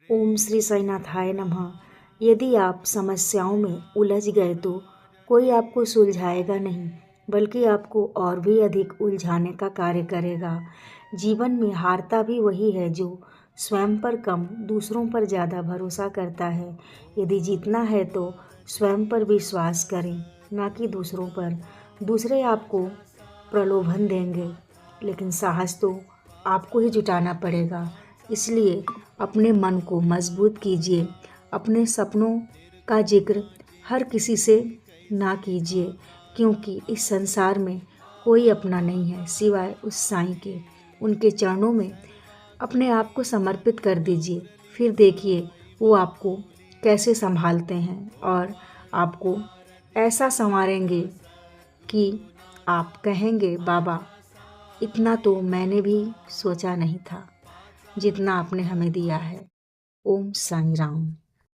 ओम श्री साईनाथाय नमः। यदि आप समस्याओं में उलझ गए तो कोई आपको सुलझाएगा नहीं, बल्कि आपको और भी अधिक उलझाने का कार्य करेगा। जीवन में हारता भी वही है जो स्वयं पर कम, दूसरों पर ज़्यादा भरोसा करता है। यदि जीतना है तो स्वयं पर विश्वास करें, ना कि दूसरों पर। दूसरे आपको प्रलोभन देंगे, लेकिन साहस तो आपको ही जुटाना पड़ेगा। इसलिए अपने मन को मजबूत कीजिए। अपने सपनों का जिक्र हर किसी से ना कीजिए, क्योंकि इस संसार में कोई अपना नहीं है सिवाय उस साईं के। उनके चरणों में अपने आप को समर्पित कर दीजिए। फिर देखिए वो आपको कैसे संभालते हैं और आपको ऐसा संवारेंगे कि आप कहेंगे, बाबा, इतना तो मैंने भी सोचा नहीं था जितना आपने हमें दिया है। ओम साईं राम।